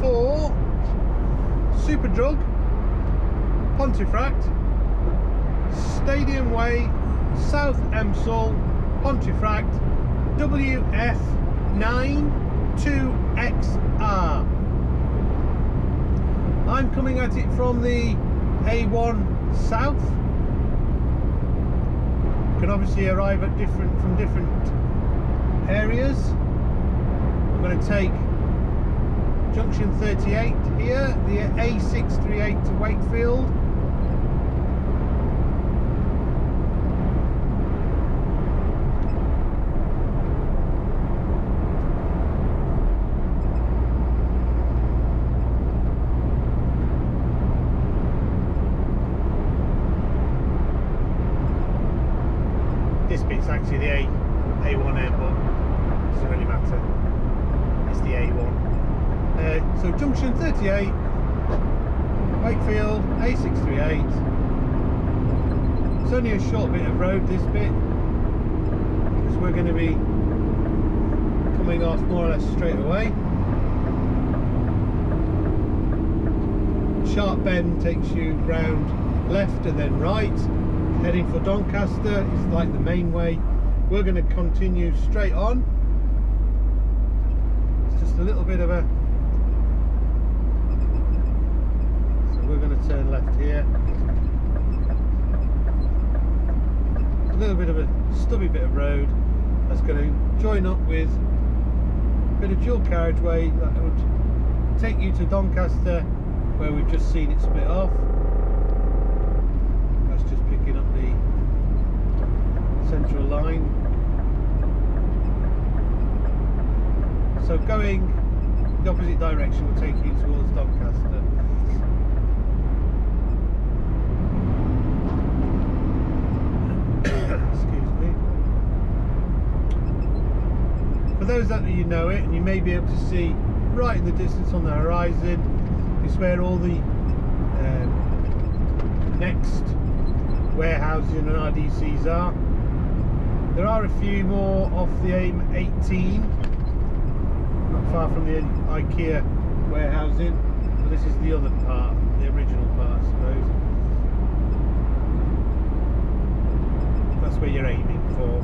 for Superdrug Pontefract, Stadium Way, South Emsall, Pontefract, WF92XR. I'm coming at it from the A1 South. You can obviously arrive at from different areas. I'm going to take junction 38 here, the A638 to Wakefield. This bit's actually the A1M, but it doesn't really matter. It's the A1. So junction 38, Wakefield, A638. It's only a short bit of road, this bit, because we're going to be coming off more or less straight away. Sharp bend takes you round left and then right, heading for Doncaster. It's like the main way. We're going to continue straight on. It's just a little bit of a, so we're going to turn left here. A little bit of a stubby bit of road that's going to join up with a bit of dual carriageway that would take you to Doncaster, where we've just seen it split off. That's just picking up the central line. So going the opposite direction will take you towards Doncaster. Excuse me. For those that you know it, and you may be able to see right in the distance on the horizon, is where all the next warehousing and RDCs are. There are a few more off the M18, not far from the IKEA warehousing, but this is the other part, the original part, I suppose. That's where you're aiming for.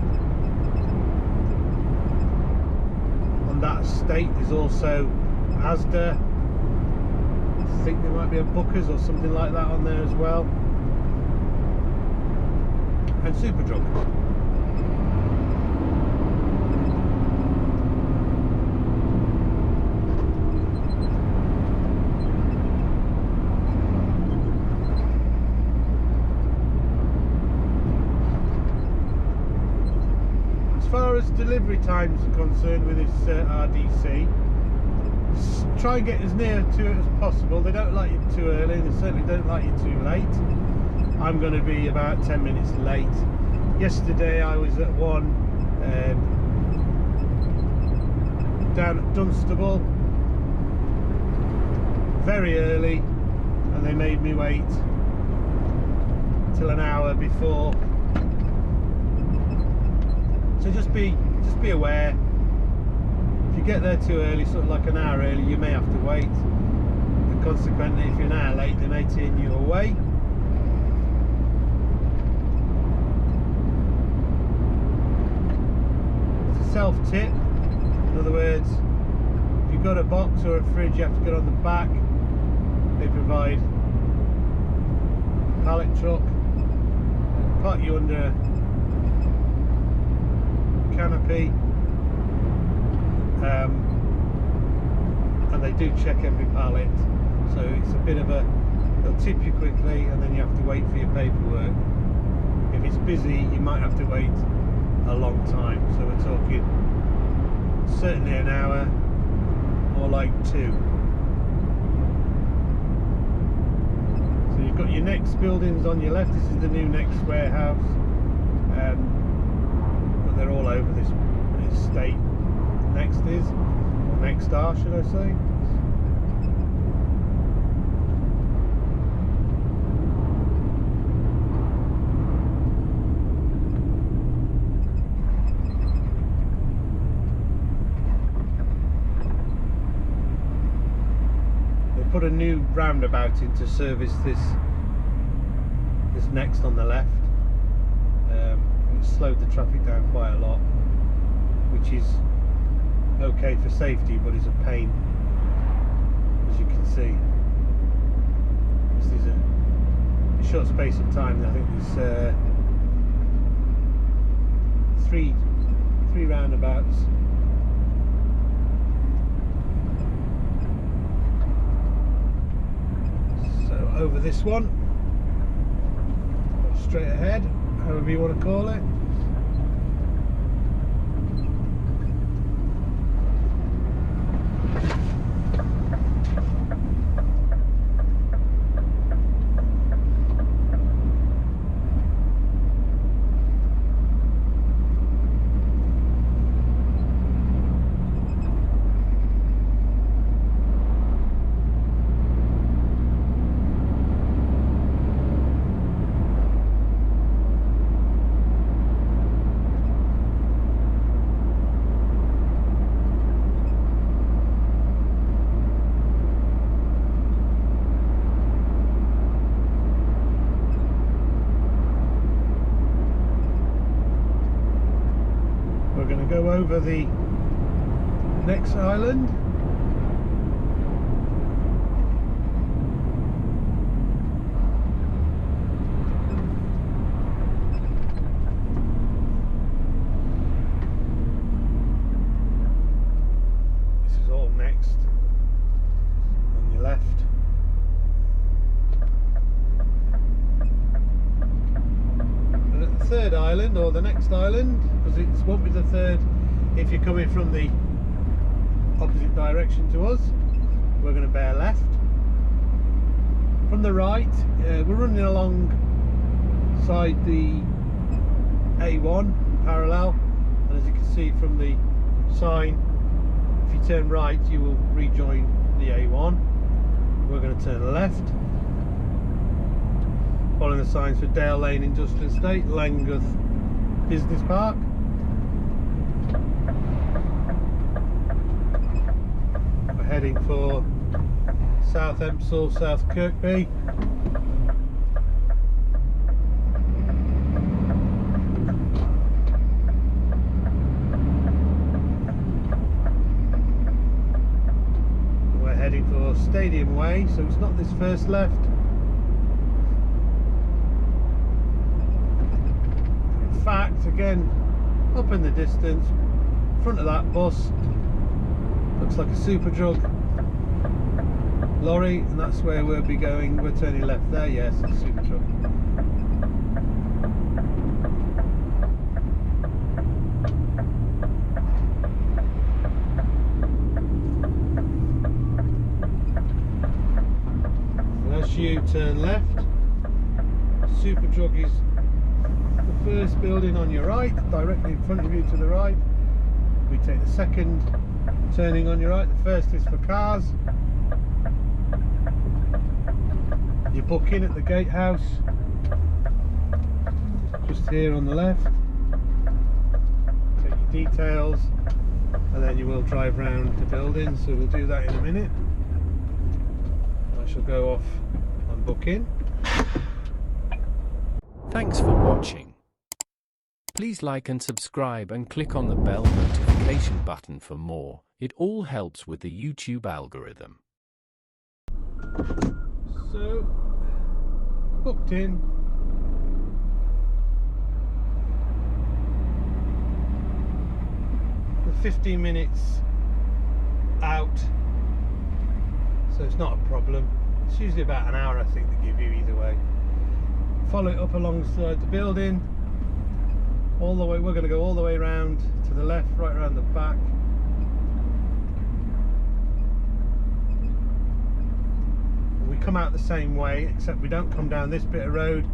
On that estate there's also Asda. I think there might be a Booker's or something like that on there as well, and Superdrug. As far as delivery times are concerned with this RDC, try and get as near to it as possible. They don't like you too early, they certainly don't like you too late. I'm going to be about 10 minutes late. Yesterday I was at one down at Dunstable very early, and they made me wait till an hour before. So just be aware. If you get there too early, sort of like an hour early, you may have to wait, and consequently if you're an hour late they may turn you away. It's a self-tip. In other words, if you've got a box or a fridge, you have to get on the back. They provide a pallet truck, park you under a canopy, and they do check every pallet, so it's a bit of a, they'll tip you quickly and then you have to wait for your paperwork. If it's busy you might have to wait a long time, so we're talking certainly an hour, more like 2. So you've got your next buildings on your left. This is the new next warehouse, but they're all over this estate. Next is, or next are, should I say. a new roundabout in to service this next on the left. And it's slowed the traffic down quite a lot, which is okay for safety, but is a pain, as you can see. This is a short space of time. I think there's three roundabouts. So over this one, straight ahead, however you want to call it. Go over the next island. This is all next on your left. And at the third island, or the next island, because it won't be the third if you're coming from the opposite direction to us, we're going to bear left. From the right, we're running alongside the A1 parallel, and as you can see from the sign, if you turn right you will rejoin the A1. We're going to turn left, following the signs for Dale Lane Industrial Estate, Langworth Business Park. We're heading for South Emsall, South Kirkby. We're heading for Stadium Way, so it's not this first left. In fact, again, up in the distance, in front of that bus, looks like a Superdrug lorry, and that's where we'll be going. We're turning left there. Yes, it's a Superdrug. And as you turn left, Superdrug is the first building on your right, directly in front of you to the right. We take the second turning on your right. The first is for cars. You book in at the gatehouse, just here on the left. Take your details, and then you will drive round the building. So we'll do that in a minute. I shall go off and book in. Thanks for watching. Please like and subscribe and click on the bell notification button for more. It all helps with the YouTube algorithm. So, booked in. We're 15 minutes out, so it's not a problem. It's usually about an hour, I think, they give you either way. Follow it up alongside the building, all the way. We're going to go all the way around to the left, right around the back. We come out the same way, except we don't come down this bit of road.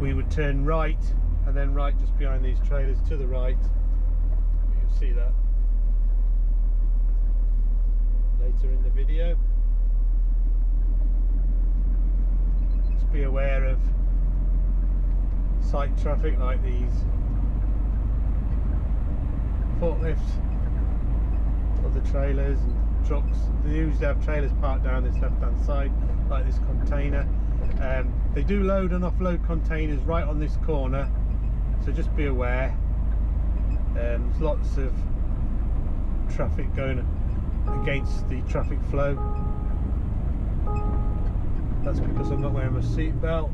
We would turn right, and then right just behind these trailers to the right. You'll see that later in the video. Just be aware of site traffic like these forklifts, other trailers, and trucks. They usually have trailers parked down this left hand side, like this container. They do load and offload containers right on this corner, so just be aware. There's lots of traffic going against the traffic flow. That's because I'm not wearing my seat belt.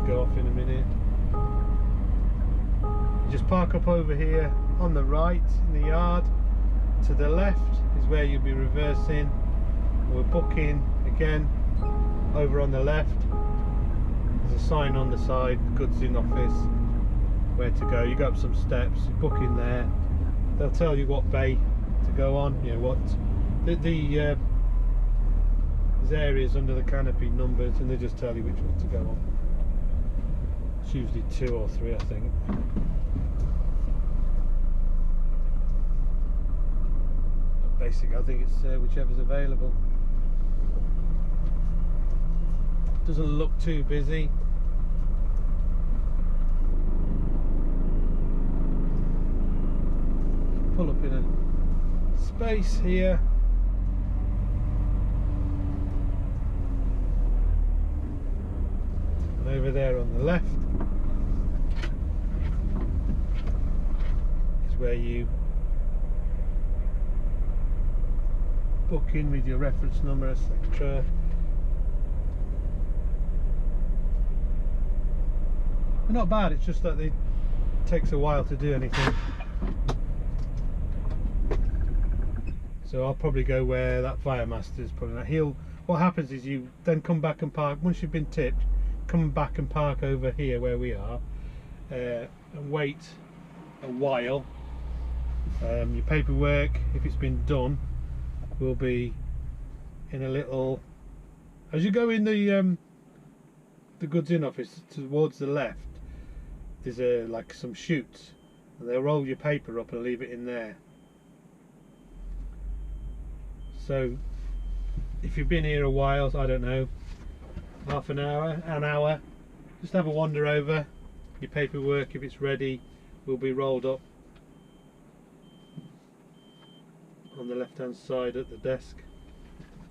Go off in a minute. You just park up over here on the right in the yard. To the left is where you'll be reversing. We're booking again over on the left. There's a sign on the side, goods in office, where to go. You go up some steps, you book in there. They'll tell you what bay to go on, you know what there's areas under the canopy numbered, and they just tell you which one to go on. It's usually 2 or 3, I think. Basically, I think it's whichever's available. Doesn't look too busy. Pull up in a space here. And over there on the left is where you book in with your reference number, etc. They're not bad, it's just that it takes a while to do anything. So I'll probably go where that firemaster's putting that. What happens is you then come back and park, once you've been tipped, come back and park over here where we are, and wait a while. Your paperwork, if it's been done, will be in a little, as you go in the goods in office towards the left, there's like some chutes, and they'll roll your paper up and leave it in there. So if you've been here a while, I don't know, half an hour, just have a wander over. Your paperwork, if it's ready, will be rolled up on the left hand side at the desk.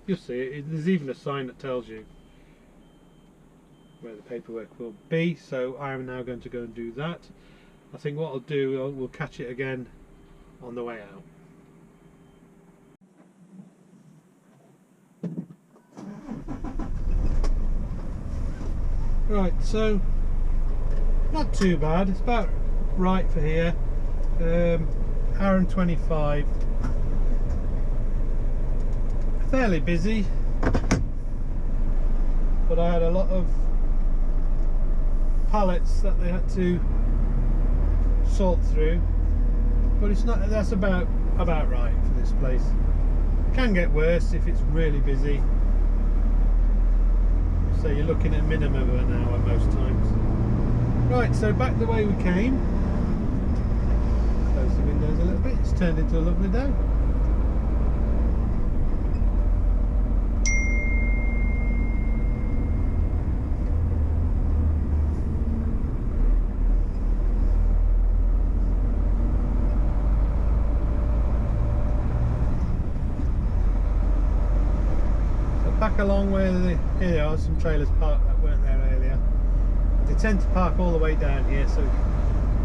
You'll see it. There's even a sign that tells you where the paperwork will be, so I am now going to go and do that. I think what I'll do, we'll catch it again on the way out. Right, so not too bad, it's about right for here. Hour and 25. Fairly busy, but I had a lot of pallets that they had to sort through, but it's not, that's about right for this place. It can get worse if it's really busy. So you're looking at a minimum of an hour most times. Right, so back the way we came. Close the windows a little bit. It's turned into a lovely day. Back along where here are some trailers parked that weren't there earlier. They tend to park all the way down here, so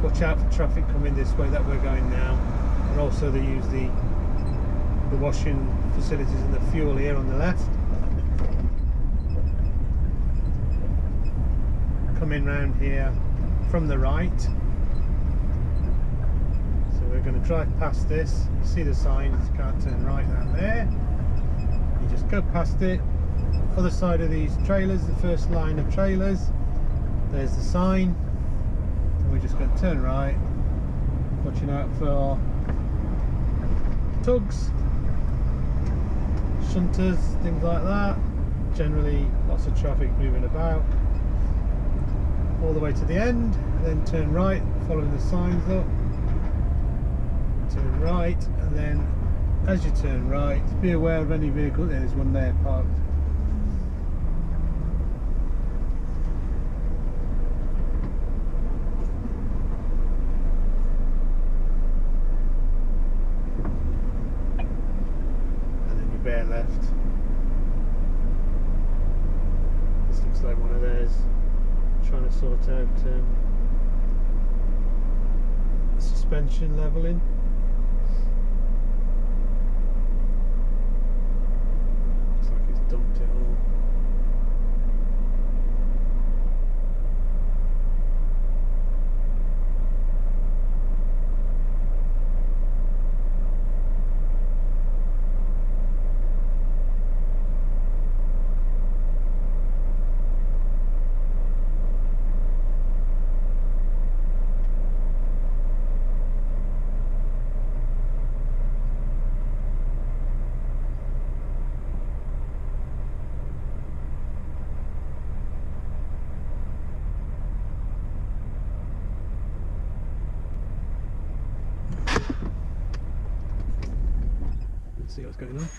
watch out for traffic coming this way that we're going now. And also they use the washing facilities and the fuel here on the left. Coming round here from the right. So we're going to drive past this. You see the sign, you can't turn right down there. You just go past it. Other side of these trailers, the first line of trailers, there's the sign, and we're just going to turn right, watching out for tugs, shunters, things like that. Generally lots of traffic moving about. All the way to the end, then turn right, following the signs up, turn right, and then as you turn right, be aware of any vehicle. There's one there parked. left. This looks like one of theirs. Trying to sort out suspension leveling. Looks like it's dumped it all. See what's going on.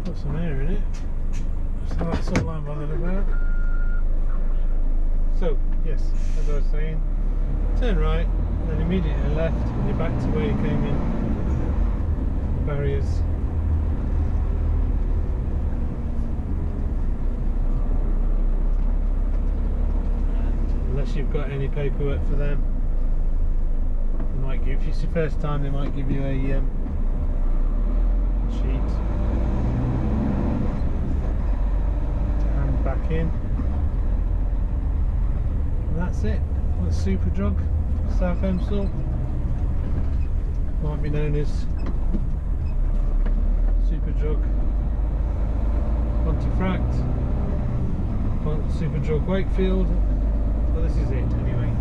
Got some air in it, so that's all I'm bothered about. So, yes, as I was saying, turn right, then immediately left, and you're back to where you came in. The barriers. And unless you've got any paperwork for them, they might give, if it's your first time, they might give you a sheet. Back in, and that's it. That's Superdrug South Emsall, might be known as Superdrug Pontefract, Superdrug Wakefield, but this is it anyway.